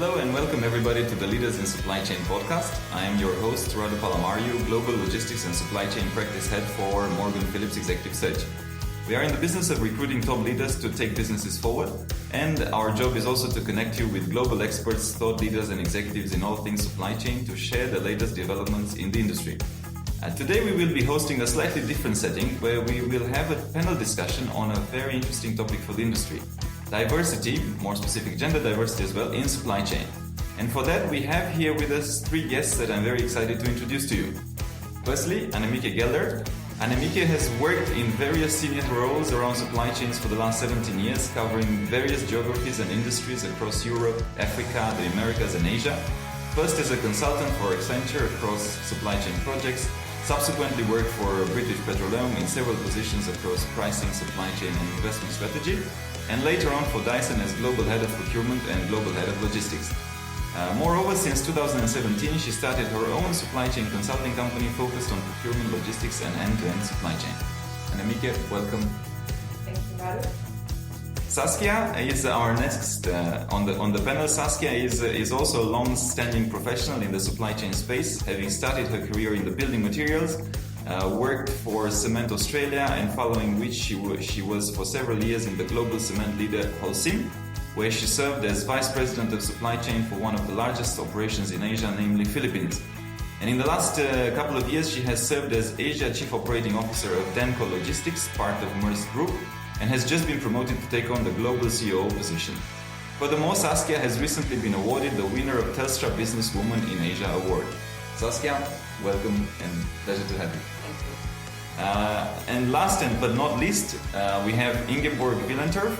Hello and welcome everybody to the Leaders in Supply Chain podcast. I am your host, Radu Palamariu, Global Logistics and Supply Chain Practice Head for Morgan Phillips Executive Search. We are in the business of recruiting top leaders to take businesses forward, and our job is also to connect you with global experts, thought leaders and executives in all things supply chain to share the latest developments in the industry. Today we will be hosting a slightly different setting where we will have a panel discussion on a very interesting topic for the industry. Diversity, more specific gender diversity as well, in supply chain. And for that we have here with us three guests that I'm very excited to introduce to you. Firstly, Annemieke Gelder. Annemieke has worked in various senior roles around supply chains for the last 17 years, covering various geographies and industries across Europe, Africa, the Americas and Asia. First as a consultant for Accenture across supply chain projects, subsequently worked for British Petroleum in several positions across pricing, supply chain and investment strategy, and later on for Dyson as Global Head of Procurement and Global Head of Logistics. Moreover, since 2017, she started her own supply chain consulting company focused on procurement, logistics and end-to-end supply chain. Annemieke, welcome. Thank you, Radu. Saskia is our next on the panel. Saskia is also a long-standing professional in the supply chain space, having started her career in the building materials, worked for Cement Australia, and following which she was for several years in the global cement leader Holcim, where she served as Vice President of Supply Chain for one of the largest operations in Asia, namely Philippines. And in the last couple of years, she has served as Asia Chief Operating Officer of Damco Logistics, part of Maersk Group, and has just been promoted to take on the global COO position. Furthermore, Saskia has recently been awarded the winner of Telstra Businesswoman in Asia Award. Saskia, welcome and pleasure to have you. Thank you. And last but not least, we have Ingeborg Veelenturf.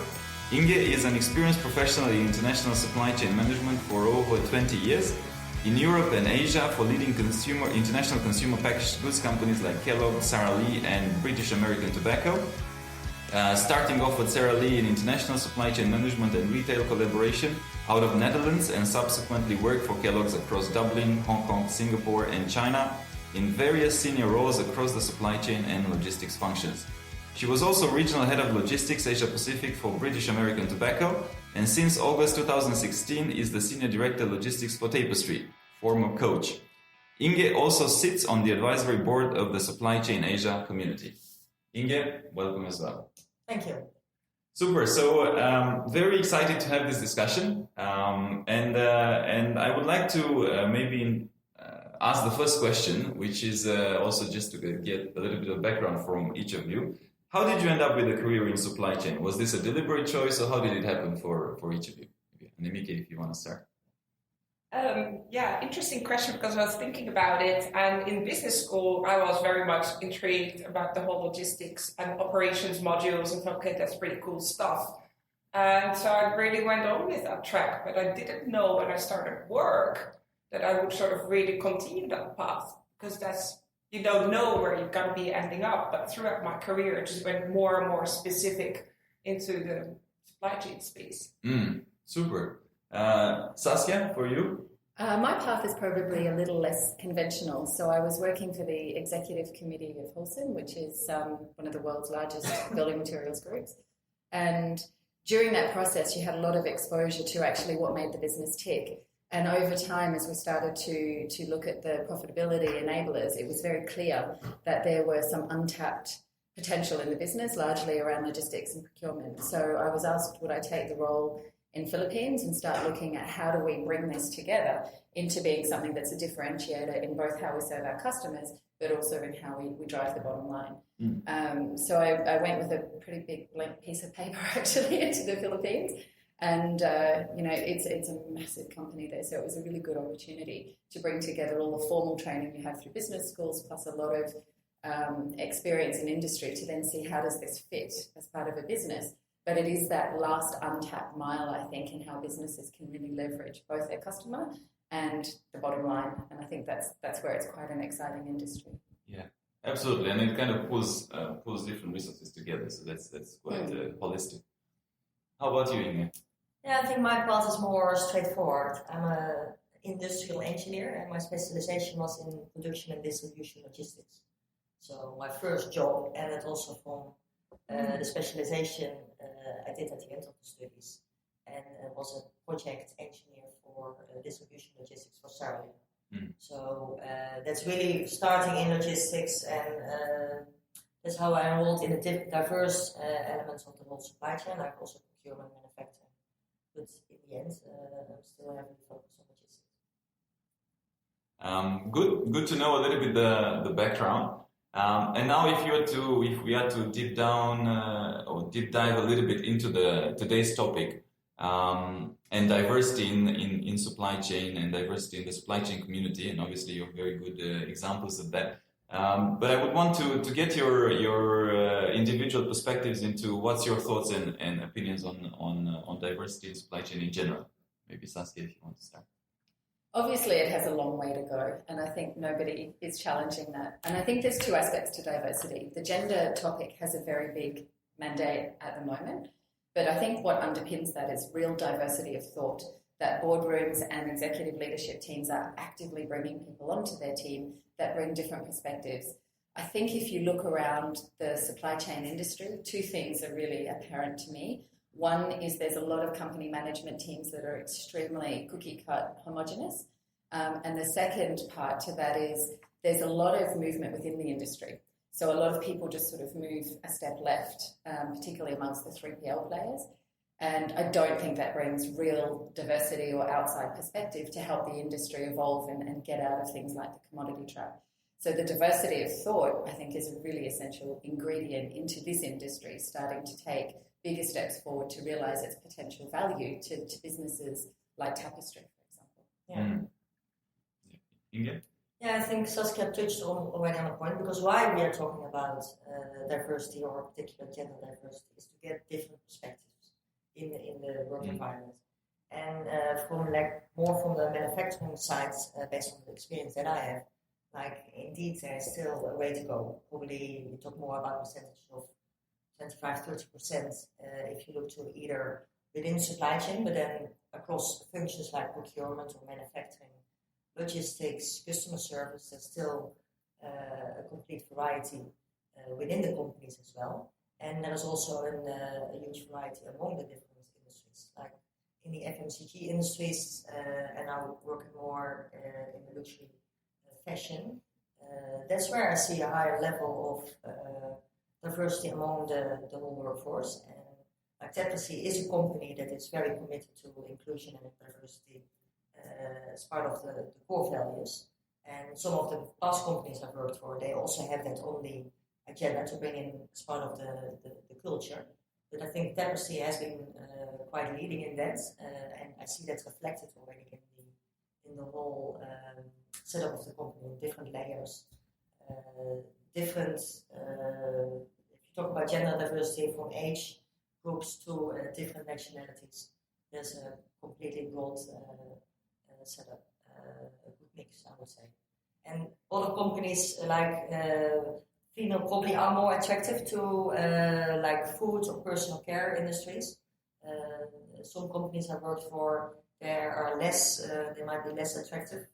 Inge is an experienced professional in international supply chain management for over 20 years in Europe and Asia for leading international consumer packaged goods companies like Kellogg, Sara and British American Tobacco. Starting off with Sara in international supply chain management and retail collaboration out of Netherlands, and subsequently worked for Kellogg's across Dublin, Hong Kong, Singapore and China in various senior roles across the supply chain and logistics functions. She was also regional head of logistics Asia Pacific for British American Tobacco, and since August 2016 is the senior director logistics for Tapestry, former Coach. Inge also sits on the advisory board of the Supply Chain Asia community. Inge, welcome as well. Thank you. Super. So very excited to have this discussion, and I would like to maybe ask the first question, which is also just to get a little bit of background from each of you. How did you end up with a career in supply chain? Was this a deliberate choice, or how did it happen for each of you? Annemieke, if you want to start. Interesting question, because I was thinking about it, and in business school I was very much intrigued about the whole logistics and operations modules and thought, okay, that's pretty cool stuff. And so I really went on with that track, but I didn't know when I started work that I would sort of really continue that path, because you don't know where you're going to be ending up. But throughout my career, it just went more and more specific into the supply chain space. Super. Saskia, for you? My path is probably a little less conventional. So I was working for the executive committee of Holcim, which is one of the world's largest building materials groups. And during that process, you had a lot of exposure to actually what made the business tick. And over time, as we started to look at the profitability enablers, it was very clear that there were some untapped potential in the business, largely around logistics and procurement. So I was asked, would I take the role in Philippines and start looking at how do we bring this together into being something that's a differentiator in both how we serve our customers, but also in how we drive the bottom line. So I went with a pretty big blank piece of paper actually into the Philippines. And, it's a massive company there, so it was a really good opportunity to bring together all the formal training you have through business schools, plus a lot of experience in industry to then see how does this fit as part of a business. But it is that last untapped mile, I think, in how businesses can really leverage both their customer and the bottom line. And I think that's where it's quite an exciting industry. Yeah, absolutely. And it kind of pulls different resources together, so that's quite holistic. How about you, Inge? Yeah, I think my path is more straightforward. I'm an industrial engineer, and my specialization was in production and distribution logistics. So my first job ended also from the specialization I did at the end of the studies. and was a project engineer for distribution logistics for Sara. So that's really starting in logistics, and that's how I enrolled in the diverse elements of the whole supply chain, like also procurement, manufacturing. But in the end, I'm still heavily focused on logistics. Good to know a little bit the background. And now, if we had to deep dive a little bit into today's topic, and diversity in supply chain and diversity in the supply chain community, and obviously you have very good examples of that. But I would want to get your individual perspectives into what's your thoughts and opinions on diversity in supply chain in general. Maybe Saskia, if you want to start. Obviously, it has a long way to go, and I think nobody is challenging that. And I think there's two aspects to diversity. The gender topic has a very big mandate at the moment, but I think what underpins that is real diversity of thought, that boardrooms and executive leadership teams are actively bringing people onto their team that bring different perspectives. I think if you look around the supply chain industry, two things are really apparent to me. One is there's a lot of company management teams that are extremely cookie-cut homogenous. And the second part to that is there's a lot of movement within the industry. So a lot of people just sort of move a step left, particularly amongst the 3PL players. And I don't think that brings real diversity or outside perspective to help the industry evolve and get out of things like the commodity trap. So the diversity of thought, I think, is a really essential ingredient into this industry, starting to take bigger steps forward to realise its potential value to businesses like Tapestry, for example. Inge? Yeah, I think Saskia touched already on a point, because why we are talking about diversity, or particular gender diversity, is to get different perspectives in the work environment. And more from the manufacturing sides, based on the experience that I have, indeed there's still a way to go. Probably we talk more about percentage of 25-30% if you look to either within supply chain, but then across functions like procurement or manufacturing, logistics, customer service. There's still a complete variety within the companies as well. And there's also a huge variety among the different industries. Like in the FMCG industries, and now working more in the luxury fashion, that's where I see a higher level of diversity among the whole workforce. And like Tapestry is a company that is very committed to inclusion and diversity as part of the core values. And some of the past companies I've worked for, they also have that on the agenda to bring in as part of the culture. But I think Tapestry has been quite leading in that, and I see that's reflected already in the whole setup of the company, different layers, different. If you talk about gender diversity from age groups to different nationalities, there's a completely broad setup, a good mix, I would say. And other companies like female probably are more attractive to like food or personal care industries. Some companies I worked for, they might be less attractive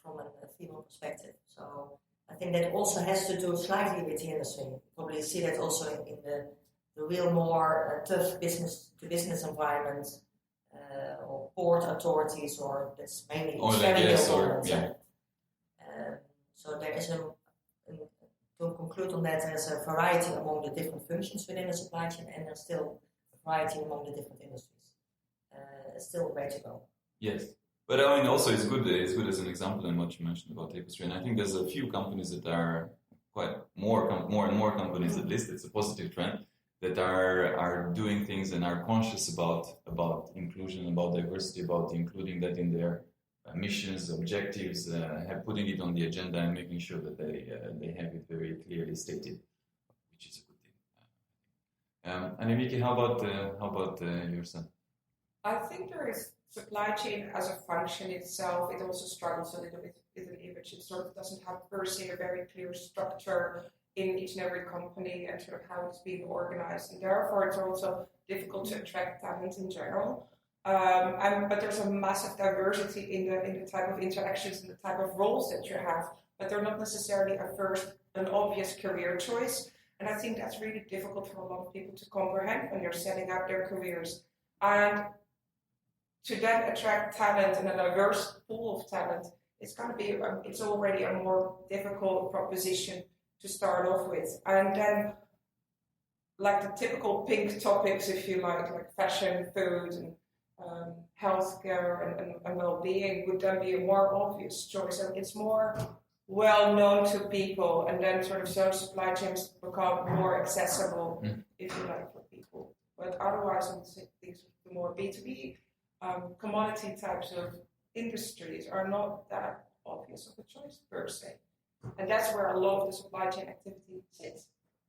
from a female perspective. So I think that also has to do slightly with the industry. You probably see that also in the real more tough business environment, or port authorities, or that's mainly so there is to conclude on that, there's a variety among the different functions within the supply chain, and there's still a variety among the different industries. Still a way to go. Yes, but I mean, also it's good as an example in what you mentioned about Tapestry, and I think there's a few companies that are quite more and more companies, at least it's a positive trend, that are doing things and are conscious about inclusion, about diversity, about including that in their missions, objectives, putting it on the agenda and making sure that they have it very clearly stated, which is a good thing. Annemieke, how about yourself? I think there is supply chain as a function itself. It also struggles a little bit with an image. It sort of doesn't have per se a very clear structure in each and every company and sort of how it's being organized, and therefore it's also difficult to attract talent in general. But there's a massive diversity in the type of interactions and the type of roles that you have, but they're not necessarily an obvious career choice. And I think that's really difficult for a lot of people to comprehend when you're setting out their careers. And to then attract talent and a diverse pool of talent, it's already a more difficult proposition to start off with. And then, like the typical pink topics, if you like fashion, food, and healthcare and well-being, would then be a more obvious choice. And it's more well known to people, and then sort of so supply chains become more accessible, if you like, for people. But otherwise, I would say these the more B2B commodity types of industries are not that obvious of a choice per se. And that's where a lot of the supply chain activity sits.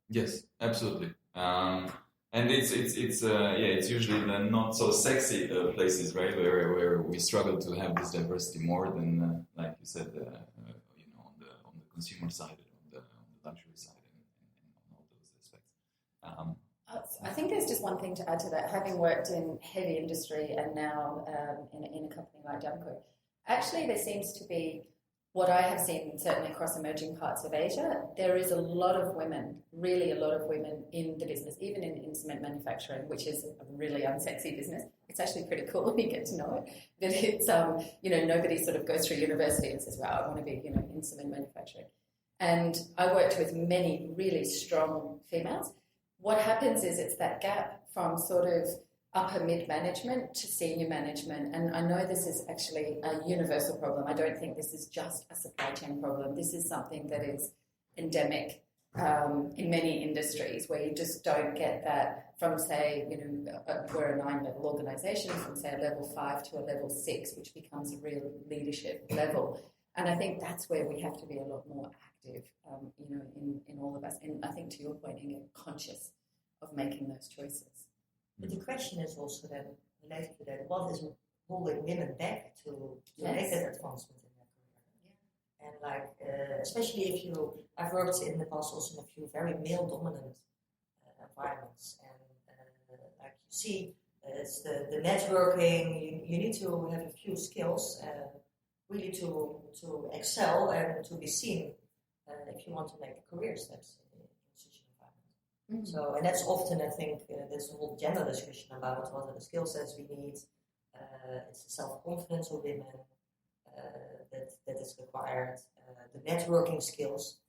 Yes, absolutely. And it's usually the not so sexy places, right, where we struggle to have this diversity more than, like you said, on the consumer side, on the luxury side, and all those aspects. I think there's just one thing to add to that. Having worked in heavy industry and now in a company like Damco, actually there seems to be, what I have seen certainly across emerging parts of Asia, there is a lot of women, really a lot of women in the business, even in cement manufacturing, which is a really unsexy business. It's actually pretty cool when you get to know it. But it's, nobody sort of goes through university and says, wow, I want to be, in cement manufacturing. And I worked with many really strong females. What happens is it's that gap from sort of upper mid-management to senior management. And I know this is actually a universal problem. I don't think this is just a supply chain problem. This is something that is endemic in many industries, where you just don't get that from, say, we're a 9-level organisation, from, say, a level 5 to a level 6, which becomes a real leadership level. And I think that's where we have to be a lot more active, in all of us. And I think, to your point, Inge, conscious of making those choices. But the question is also then, related to that, what is holding women back to make that advancement in their career? Yeah. And especially I've worked in the past also in a few very male-dominant environments, and like you see, it's the networking. You need to have a few skills, really to excel and to be seen if you want to make career steps in such an environment. So, and that's often, I think, there's a whole gender discussion about what are the skill sets we need. It's the self-confidence of women that is required. The networking skills.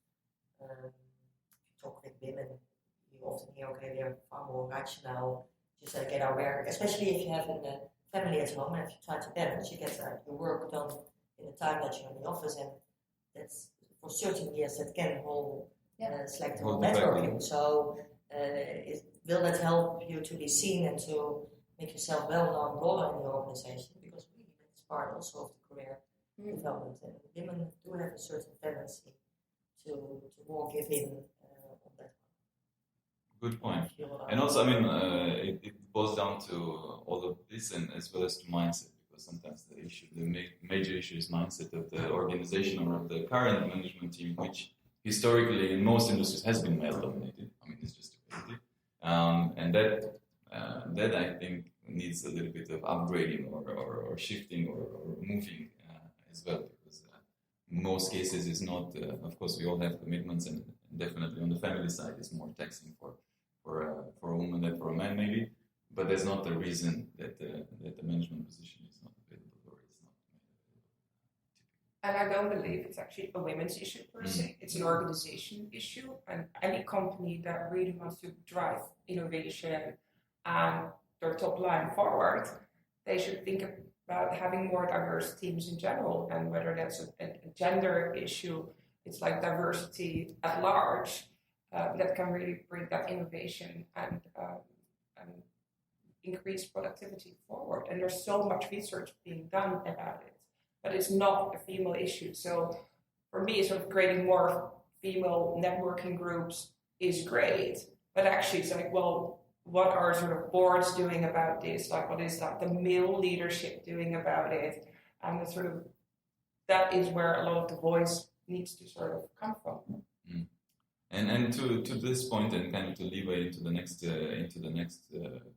If you talk with women, you often hear, okay, they're far more rational, just get our work, especially if you have a family at home, and if you try to balance, you get your work done in the time that you're in the office, and that's for certain years that can hold selective networking. So will that help you to be seen and to make yourself well known broader in the organization? Because really that's part also of the career development, and women do have a certain tendency to more give in on that one. Good point. And also, it boils down to all of this, and as well as to mindset. Sometimes the major issue is mindset of the organization or of the current management team, which historically in most industries has been male-dominated. It's just a reality. And that I think needs a little bit of upgrading or shifting or moving as well, because in most cases it's not, of course we all have commitments, and definitely on the family side it's more taxing for a woman than for a man maybe. But there's not a reason that the management position is not available or it's not available. And I don't believe it's actually a women's issue per se. It's an organization issue, and any company that really wants to drive innovation and their top line forward, they should think about having more diverse teams in general, and whether that's a gender issue, it's like diversity at large that can really bring that innovation and increase productivity forward. And there's so much research being done about it, but it's not a female issue. So for me, sort of creating more female networking groups is great, but actually it's like, well, what are sort of boards doing about this? Like, what is like the male leadership doing about it? And the sort of, that is where a lot of the voice needs to sort of come from. And to this point, and kind of to leeway into the next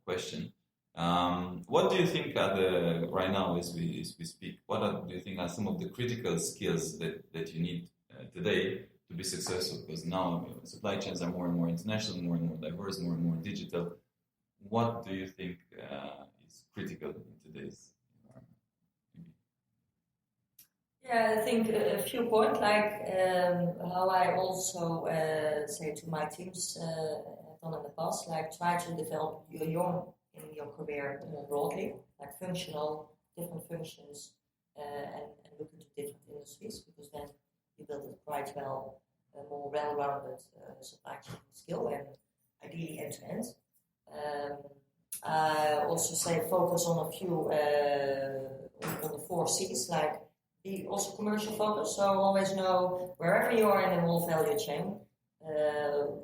question, what do you think are right now as we speak? Do you think are some of the critical skills that you need today to be successful? Because now supply chains are more and more international, more and more diverse, more and more digital. What do you think is critical in today's environment? Yeah, I think a few points, like how I also say to my teams have done in the past, like try to develop your young in your career more broadly, like functional, different functions, and look into different industries, because then you build it quite well, a more well-rounded supply chain skill, and ideally end-to-end. I also say focus on a few, on the 4 C's, like be also commercial focus, so always know wherever you are in the whole value chain,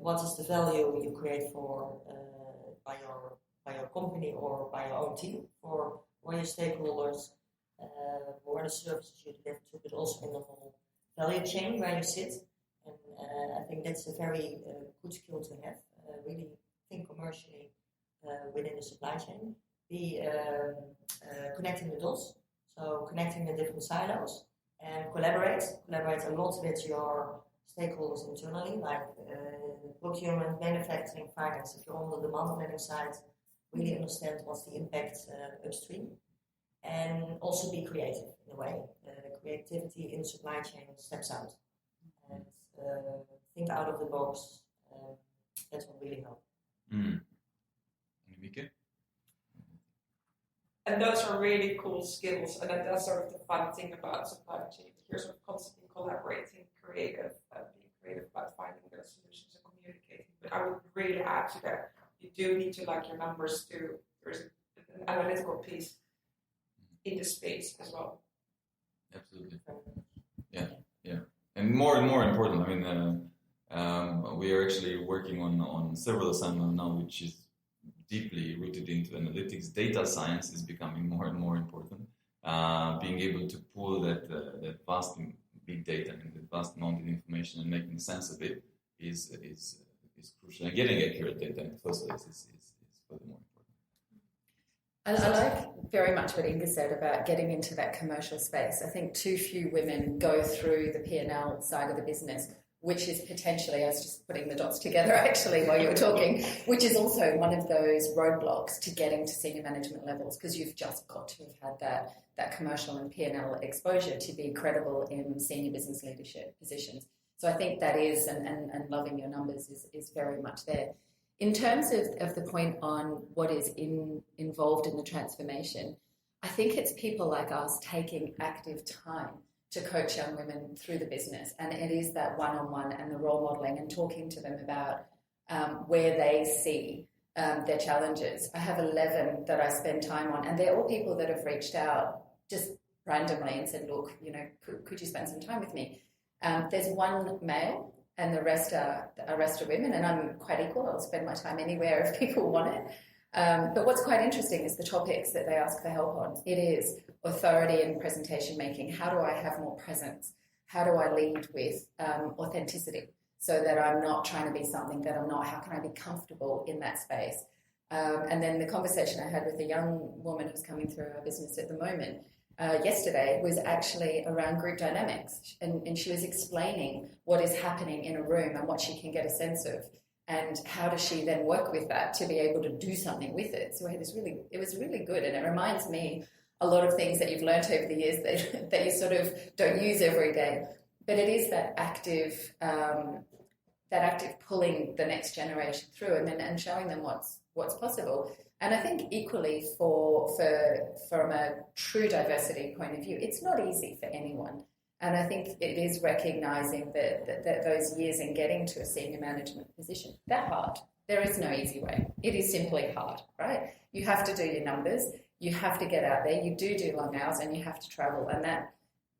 what is the value you create for by your company or by your own team, for your stakeholders, what are the services you deliver to, but also in the whole value chain where you sit. And I think that's a very good skill to have. Really think commercially within the supply chain. Be connecting the dots, so connecting the different silos, and collaborate a lot with your stakeholders internally, like procurement, manufacturing, finance. If you're on the demand planning side, really understand what's the impact upstream, and also be creative in a way. Creativity in supply chain steps out, and think out of the box. That will really help. Annemieke? And those are really cool skills, and that's sort of the fun thing about supply chain. You're sort of constantly collaborating, being creative about finding those solutions and communicating. But I would really add to that, you do need to like your numbers too. There's an analytical piece in the space as well. Absolutely. Yeah. And more important, I mean, we are actually working on several assignments now, which is deeply rooted into analytics. Data science is becoming more and more important. Being able to pull that vast big data and the vast amount of information and making sense of it is crucial. And getting accurate data in the first place is further more important. I like very much what Inge said about getting into that commercial space. I think too few women go through the P&L side of the business, which is potentially, I was just putting the dots together actually while you were talking, which is also one of those roadblocks to getting to senior management levels, because you've just got to have had that commercial and P&L exposure to be credible in senior business leadership positions. So I think that is, and loving your numbers is very much there. In terms of the point on what is involved in the transformation, I think it's people like us taking active time to coach young women through the business, and it is that one-on-one and the role modelling and talking to them about where they see their challenges. I have 11 that I spend time on, and they're all people that have reached out just randomly and said, look, could you spend some time with me? There's one male and the rest are women, and I'm quite equal. I'll spend my time anywhere if people want it. But what's quite interesting is the topics that they ask for help on. It is authority and presentation making. How do I have more presence? How do I lead with authenticity so that I'm not trying to be something that I'm not? How can I be comfortable in that space? And then the conversation I had with a young woman who's coming through our business at the moment yesterday was actually around group dynamics. And she was explaining what is happening in a room and what she can get a sense of. And how does she then work with that to be able to do something with it? So it was really good, and it reminds me a lot of things that you've learnt over the years that you sort of don't use every day. But it is that active pulling the next generation through, and showing them what's possible. And I think equally from a true diversity point of view, it's not easy for anyone. And I think it is recognising that those years in getting to a senior management position, they're hard. There is no easy way. It is simply hard, right? You have to do your numbers. You have to get out there. You do long hours, and you have to travel. And that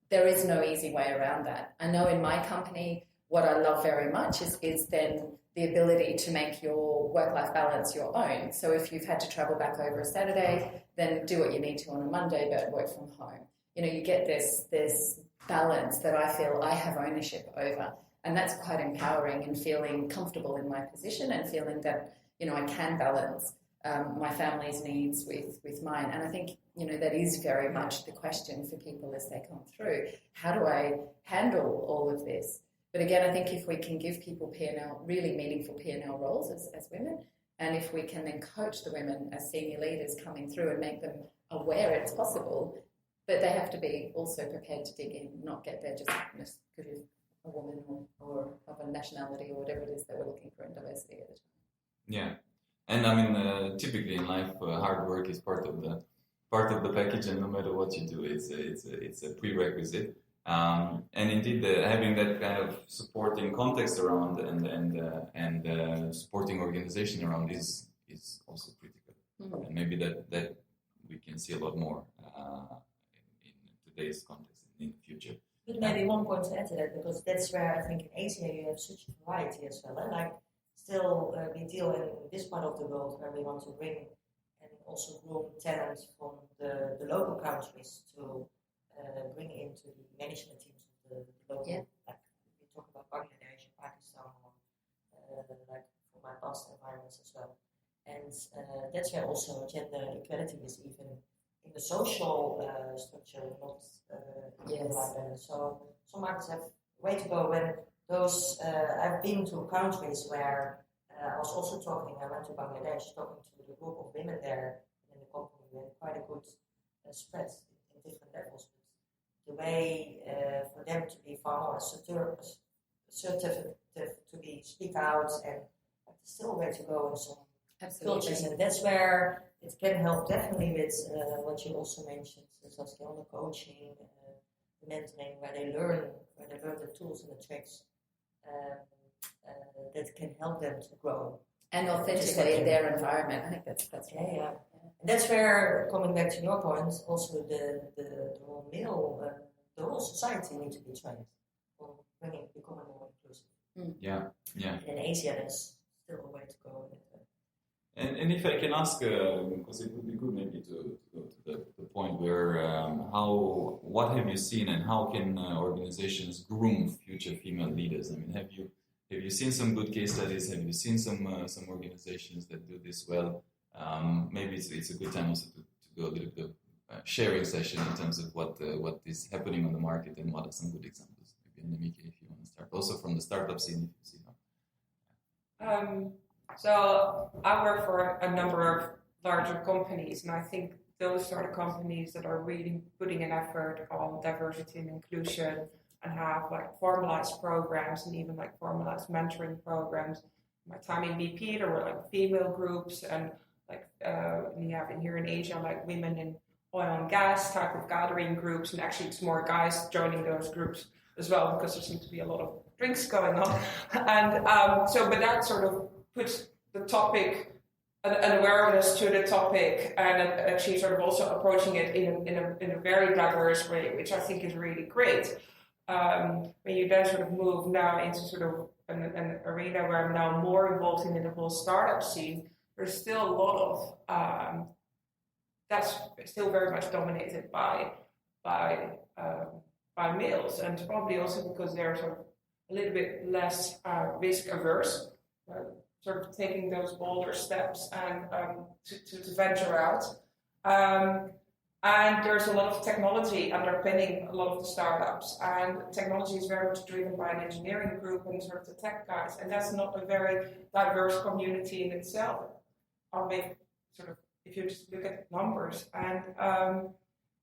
there is no easy way around that. I know in my company, what I love very much is then the ability to make your work-life balance your own. So if you've had to travel back over a Saturday, then do what you need to on a Monday, but work from home. You get this balance that I feel I have ownership over, and that's quite empowering, and feeling comfortable in my position and feeling that I can balance my family's needs with mine. And I think that is very much the question for people as they come through. How do I handle all of this? But again, I think if we can give people P&L, really meaningful P&L roles as women, And if we can then coach the women as senior leaders coming through and make them aware it's possible, but they have to be also prepared to dig in, not get there just because you're a woman or of a nationality or whatever it is that we're looking for in diversity at the time. Yeah, and I mean, typically in life, hard work is part of the package, and no matter what you do, it's a prerequisite. And indeed, having that kind of supporting context around and supporting organization around is also critical. Mm-hmm. And maybe that we can see a lot more in today's context in the future. But maybe one point to add to that, because that's where I think in Asia you have such a variety as well. Like still we deal in this part of the world where we want to bring and also groom talent from the local countries to bring into the management teams of the local. Yeah. Like we talk about Bangladesh, Pakistan, or like from my past environments as well. And that's where also gender equality is even in the social structure not like that. So some markets have a way to go. When those I've been to countries where I was also talking. I went to Bangladesh talking to the group of women there in the company. We had quite a good spread in different levels. The way for them to be far more assertive, to speak out, and there's still a way to go in some cultures, and that's where it can help definitely with what you also mentioned, Saskia, on the coaching, the mentoring, where they learn the tools and the tricks that can help them to grow and authentically in their environment. I think that's right. Yeah. And that's where, coming back to your point, also the whole male, the whole society needs to be trained on becoming more inclusive. Yeah. And in Asia, there's still a way to go. And if I can ask, because it would be good maybe to go to the point where what have you seen and how can organizations groom future female leaders? I mean, have you seen some good case studies? Have you seen some organizations that do this well? Maybe it's a good time also to do a little bit of sharing session in terms of what is happening on the market and what are some good examples. Maybe Annemieke, if you want to start, also from the startup scene, if you see. So I work for a number of larger companies, and I think those are the companies that are really putting an effort on diversity and inclusion and have like formalized programs and even like formalized mentoring programs. My time in BP, there were like female groups, and like we have here in Asia like women in oil and gas type of gathering groups, and actually it's more guys joining those groups as well because there seems to be a lot of drinks going on, and but that sort of puts the topic, an awareness to the topic, and actually sort of also approaching it in a very diverse way, which I think is really great. When you then sort of move now into sort of an arena where I'm now more involved in the whole startup scene, there's still a lot of that's still very much dominated by males, and probably also because they're sort of a little bit less risk averse, sort of taking those bolder steps and to venture out. And there's a lot of technology underpinning a lot of the startups, and technology is very much driven by an engineering group and sort of the tech guys, and that's not a very diverse community in itself. Or maybe sort of if you just look at numbers, and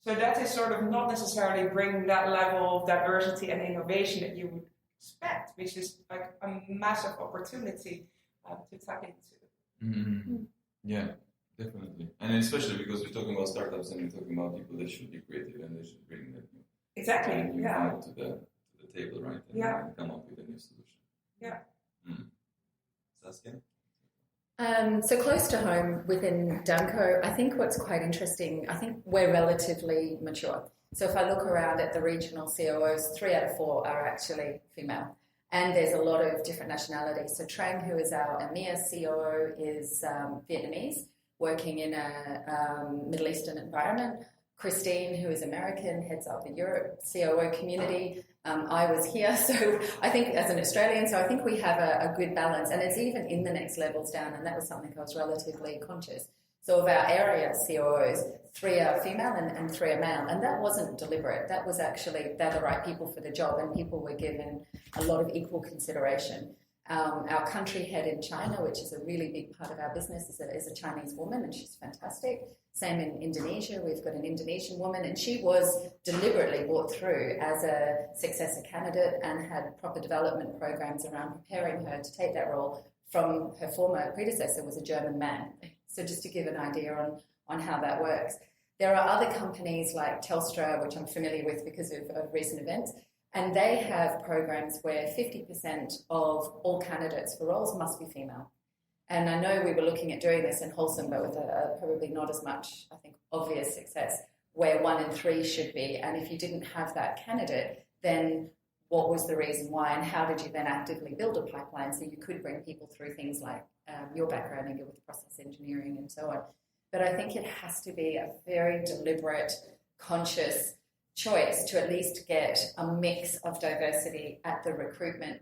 so that is sort of not necessarily bringing that level of diversity and innovation that you would expect, which is like a massive opportunity to tap into. Mm-hmm. Yeah, definitely, and especially because we're talking about startups and we're talking about people that should be creative and they should bring that new vibe to the table, right? And come up with a new solution. Yeah. Saskia? So close to home within Damco, I think what's quite interesting, I think we're relatively mature. So if I look around at the regional COOs, 3 out of 4 are actually female. And there's a lot of different nationalities. So Trang, who is our EMEA COO, is Vietnamese, working in a Middle Eastern environment. Christine, who is American, heads up the Europe COO community. I was here, so I think as an Australian, so I think we have a good balance. And it's even in the next levels down, and that was something I was relatively conscious. So of our area COOs, 3 are female and 3 are male. And that wasn't deliberate. That was actually, they're the right people for the job, and people were given a lot of equal consideration. Our country head in China, which is a really big part of our business, is a Chinese woman, and she's fantastic. Same in Indonesia, we've got an Indonesian woman, and she was deliberately brought through as a successor candidate and had proper development programs around preparing her to take that role from her former predecessor, was a German man. So just to give an idea on how that works. There are other companies like Telstra, which I'm familiar with because of recent events, and they have programs where 50% of all candidates for roles must be female. And I know we were looking at doing this in Holcim, but with probably not as much, I think, obvious success, where 1 in 3 should be. And if you didn't have that candidate, then what was the reason why, and how did you then actively build a pipeline so you could bring people through things like your background and with process engineering and so on. But I think it has to be a very deliberate, conscious choice to at least get a mix of diversity at the recruitment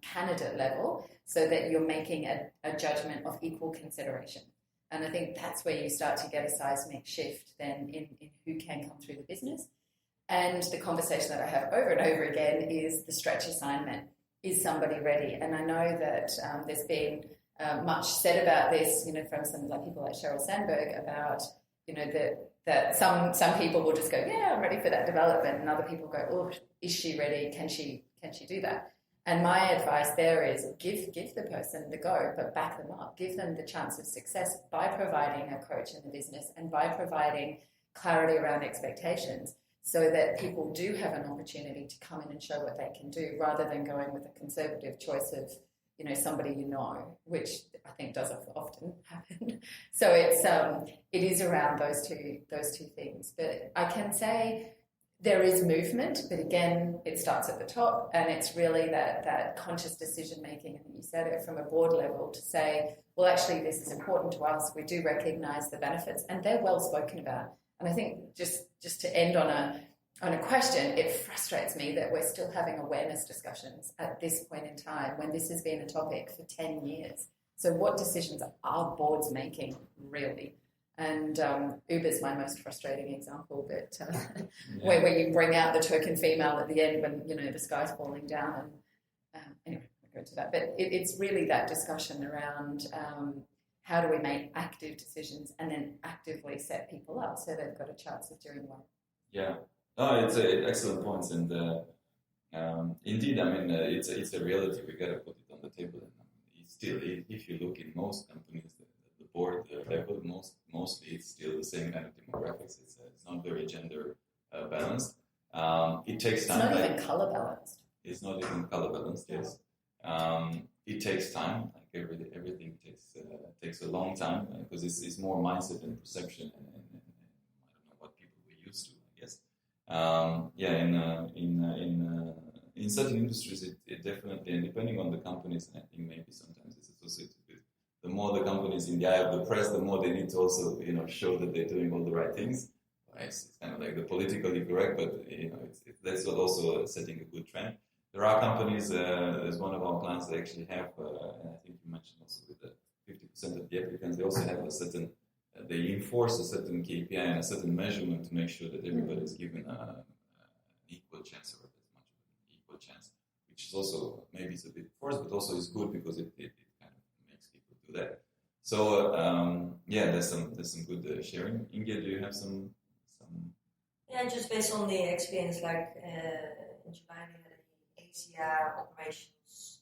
candidate level so that you're making a judgment of equal consideration. And I think that's where you start to get a seismic shift then in who can come through the business. And the conversation that I have over and over again is the stretch assignment. Is somebody ready? And I know that there's been much said about this, from some like people like Sheryl Sandberg about, that some people will just go, yeah, I'm ready for that development, and other people go, oh, is she ready? Can she do that? And my advice there is give the person the go, but back them up. Give them the chance of success by providing a coach in the business and by providing clarity around expectations so that people do have an opportunity to come in and show what they can do rather than going with a conservative choice of, somebody which I think does often happen. So it is around those two things. But I can say there is movement, but again, it starts at the top, and it's really that conscious decision making. And you said it from a board level to say, well, actually, this is important to us. We do recognise the benefits, and they're well spoken about. And I think just to end on a question, it frustrates me that we're still having awareness discussions at this point in time when this has been a topic for 10 years. So what decisions are boards making, really? And Uber's my most frustrating example, but where you bring out the token female at the end when, the sky's falling down. And anyway, I'll go into that. But it's really that discussion around how do we make active decisions and then actively set people up so they've got a chance of doing well. Yeah. No, it's excellent points, and indeed, I mean, it's a reality. We got to put it on the table. And it's still, if you look in most companies, the board level, mostly it's still the same kind of demographics. It's not very gender balanced. It takes time. It's not even color balanced. It's not even color balanced. Yes. It takes time. Like everything takes a long time because it's more mindset and perception and I don't know what people were used to. I guess. In certain industries, it definitely, and depending on the companies, and I think maybe sometimes it's associated with the more the companies in the eye of the press, the more they need to also, show that they're doing all the right things. It's kind of like the politically correct, but that's also setting a good trend. There are companies, there's one of our clients that actually have, and I think you mentioned also with the 50% of the applicants, they also have a certain. They enforce a certain KPI and a certain measurement to make sure that everybody is given an equal chance or as much of an equal chance, which is also maybe it's a bit forced, but also is good because it kind of makes people do that. So there's some good sharing. Inge, do you have some? Yeah, just based on the experience, like in July we had an Asia operations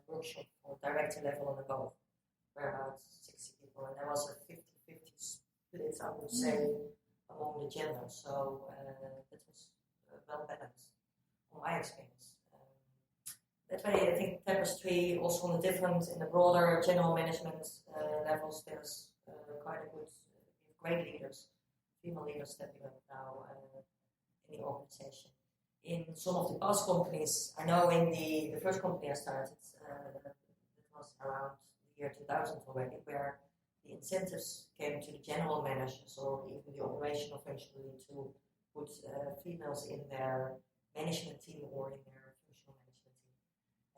workshop for director level and above, where about 60 people, and there was a 50 split, I would say, among the genders. So that was well balanced, from my experience. That's why I think tapestry, also on the different, in the broader general management levels, there's quite a good, great leaders, female leaders stepping up now in the organization. In some of the past companies, I know in the first company I started, it was around the year 2000 already, where the incentives came to the general managers or even the operational function to put females in their management team or in their functional management team.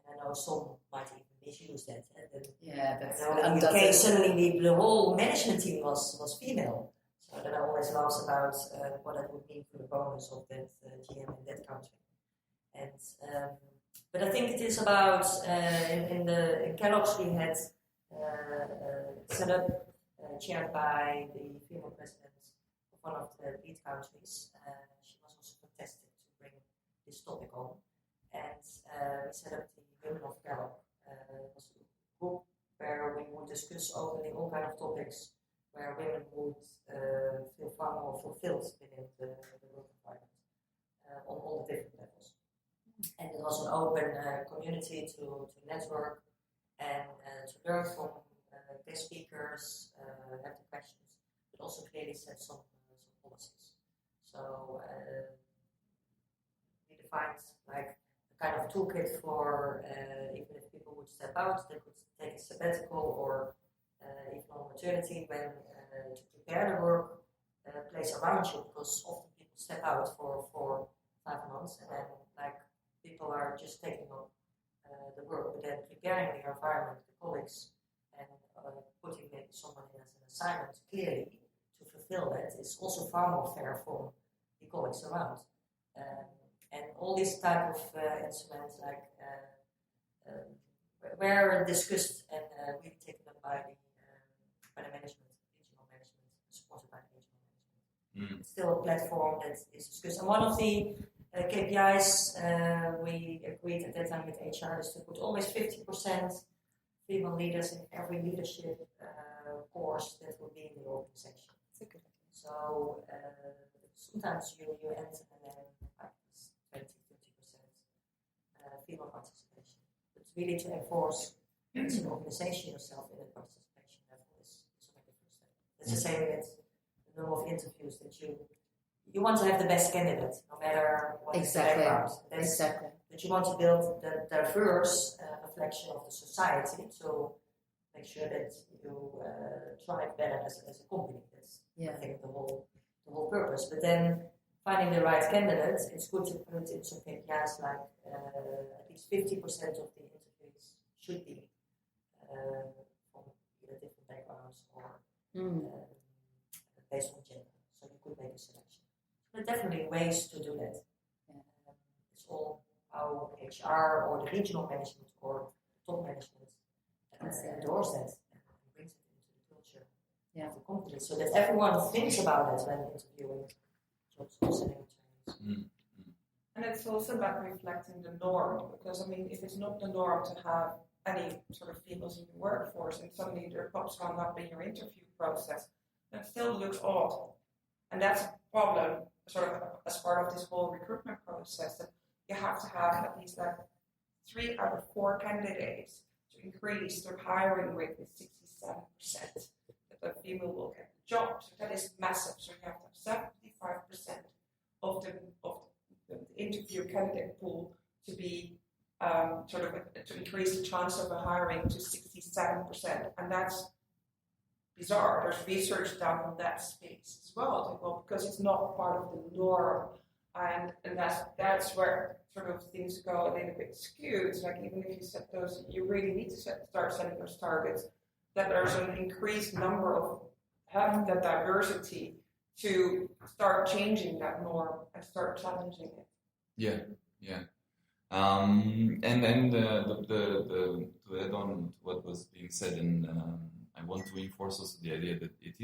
And I know some might even misuse that. That's in the UK suddenly the whole management team was female. So then I always laugh about what that would mean for the bonus of that GM in that country. And But I think it is about, in Kellogg's we had set up, chaired by the female president of one of the lead countries. She was also fantastic to bring this topic on. And we set up the Women of Kellogg. It was a group where we would discuss openly all kinds of topics where women would feel far more fulfilled within the work environment on all the different levels. And it was an open community to network and to learn from guest speakers, have the questions, but also clearly set some policies. So we defined like a kind of toolkit for even if people would step out, they could take a sabbatical or even on maternity when to prepare the work place around you, because often people step out for 5 months and then like people are just taking on the work, but then preparing the environment, the colleagues, and putting maybe someone in as an assignment clearly to fulfill that is also far more fair for the colleagues around. And all these type of instruments like were discussed and really taken up by the management, regional management, supported by the regional management. It's still a platform that is discussed. And one of the KPIs we agreed at that time with HR is to put always 50% female leaders in every leadership course that will be in the organization. So sometimes you enter and then like 20-30% female participation. But really to enforce as an organization yourself in the participation level is a very different step. It's the same with the number of interviews that you want to have the best candidate, no matter what is the background. Exactly. But you want to build the diverse reflection of the society to make sure that you thrive better as a company. That's I think the whole purpose. But then finding the right candidates, it's good to put in some KPIs like at least 50% of the interviews should be from either different backgrounds or based on gender. So you could make a selection. There are definitely ways to do that. It's all how HR or the regional management or top management endorse that and brings it into the culture of the company, so that everyone thinks about it when interviewing jobs or setting trainings. And it's also about reflecting the norm, because I mean, if it's not the norm to have any sort of females in the workforce, and suddenly there pops one up in your interview process, that still looks odd, and that's a problem. Sort of as part of this whole recruitment process, that you have to have at least like 3 out of 4 candidates to increase their hiring rate with 67%. That a female will get the job. So that is massive. So you have to have 75% of the interview candidate pool to be to increase the chance of a hiring to 67%, and that's bizarre. There's research done on that space as well, because it's not part of the norm, and that's where sort of things go a little bit skewed. Like even if you set those, you really need to start setting those targets, that there's an increased number of having that diversity to start changing that norm and start challenging it. And then to add on to what was being said, and I want to reinforce also the idea that it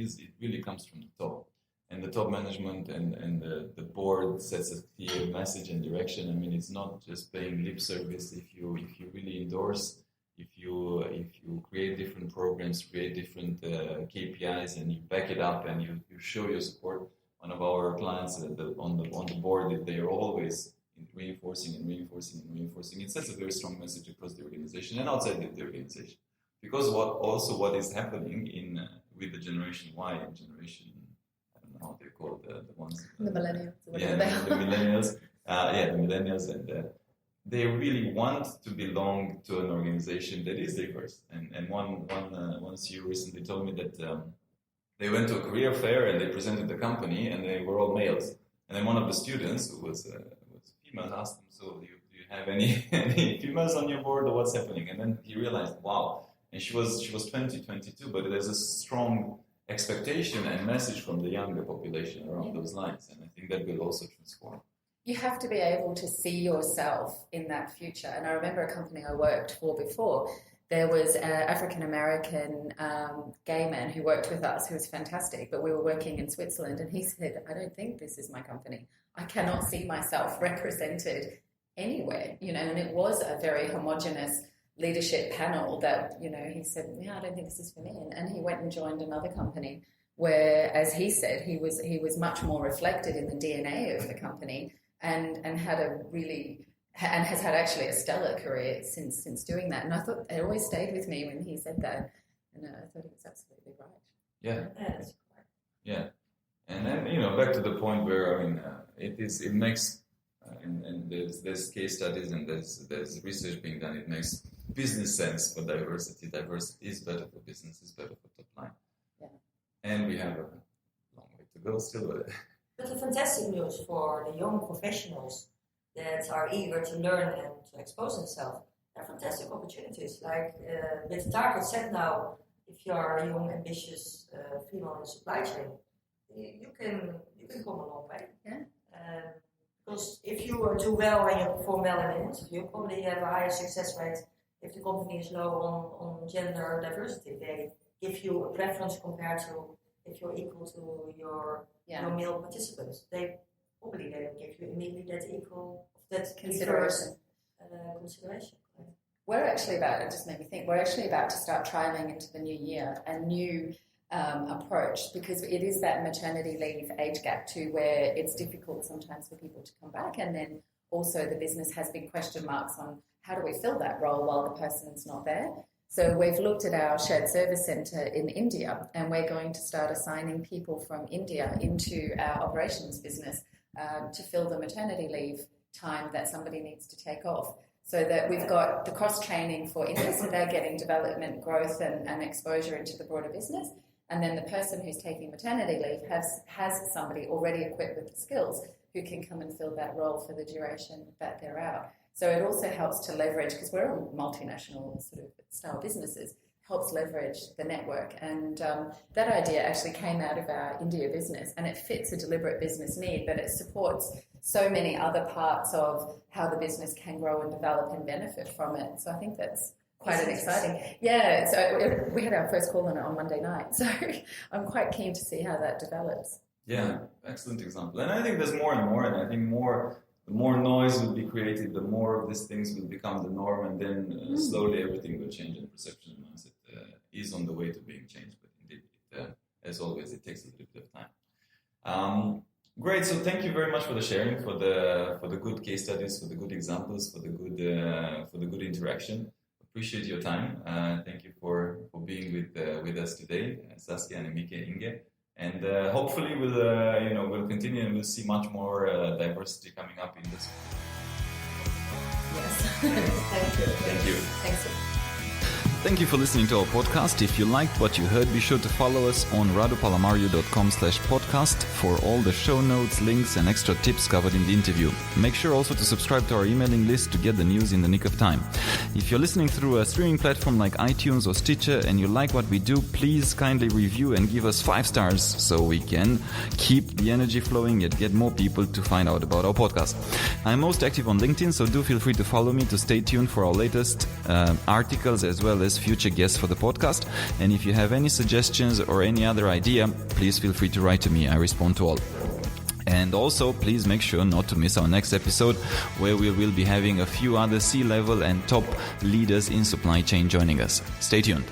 really comes from the top, and the top management and the board sets a clear message and direction. I mean, it's not just paying lip service. If you really endorse, if you create different programs, create different KPIs, and you back it up and you show your support. One of our clients on the board, they are always reinforcing. It sets a very strong message across the organization and outside the organization. Because what is happening with the Generation Y and Generation, I don't know how they're called, the ones... The millennials. The millennials. The millennials, and they really want to belong to an organization that is diverse. And one CEO recently told me that they went to a career fair and they presented the company and they were all males. And then one of the students, who was female, asked them, "So do you have any females on your board, or what's happening?" And then he realized, wow. And she was 20, 22, but there's a strong expectation and message from the younger population around those lines, and I think that will also transform. you have to be able to see yourself in that future. And I remember a company I worked for before, there was an African-American gay man who worked with us who was fantastic, but we were working in Switzerland, and he said, I don't think this is my company. I cannot see myself represented anywhere, and it was a very homogenous leadership panel that, he said, I don't think this is for me. And he went and joined another company where, as he said, he was much more reflected in the DNA of the company and had has had actually a stellar career since doing that. And I thought it always stayed with me when he said that. And I thought he was absolutely right. Yeah. That's right. Yeah. And then, back to the point where, it makes, and there's case studies and there's research being done. It makes business sense for diversity. Diversity is better for business, is better for top line. Yeah. And we have a long way to go still. But the fantastic news for the young professionals that are eager to learn and to expose themselves, there are fantastic opportunities. Like with the target set now, if you are a young, ambitious female in supply chain, you can come a long way. Yeah. Because if you do well and you perform well in an interview, you probably have a higher success rate if the company is low on gender diversity. They give you a preference compared to if you're equal to your male participants. They will give you immediately that Consideration. We're actually it just made me think, we're actually about to start trialling into the new year a new approach, because it is that maternity leave age gap too, where it's difficult sometimes for people to come back, and then also the business has big question marks on how do we fill that role while the person's not there. So we've looked at our shared service centre in India, and we're going to start assigning people from India into our operations business to fill the maternity leave time that somebody needs to take off. So that we've got the cross-training for India, so they're getting development, growth and exposure into the broader business. And then the person who's taking maternity leave has somebody already equipped with the skills who can come and fill that role for the duration that they're out. So it also helps to leverage, because we're all multinational sort of style businesses, helps leverage the network. And that idea actually came out of our India business, and it fits a deliberate business need, but it supports so many other parts of how the business can grow and develop and benefit from it. So I think that's quite an exciting. Yeah, so we had our first call on it on Monday night, so I'm quite keen to see how that develops. Yeah, excellent example. And I think there's more and more, and I think the more noise will be created, the more of these things will become the norm, and then slowly everything will change, and perception and mindset is on the way to being changed. But indeed, as always, it takes a little bit of time. Great. So thank you very much for the sharing, for the good case studies, for the good examples, for the good interaction. Appreciate your time. Thank you for being with us today, Saskia, Annemieke, Inge. And hopefully we'll continue, and we'll see much more diversity coming up in this. Yes. Thank you. Thank you. Thanks. Thank you for listening to our podcast. If you liked what you heard, be sure to follow us on radopalamario.com/podcast for all the show notes, links, and extra tips covered in the interview. Make sure also to subscribe to our emailing list to get the news in the nick of time. If you're listening through a streaming platform like iTunes or Stitcher and you like what we do, please kindly review and give us 5 stars so we can keep the energy flowing and get more people to find out about our podcast. I'm most active on LinkedIn, so do feel free to follow me to stay tuned for our latest articles as well as future guests for the podcast. And if you have any suggestions or any other idea, please feel free to write to me. I respond to all. And also, please make sure not to miss our next episode, where we will be having a few other C-level and top leaders in supply chain joining us. Stay tuned.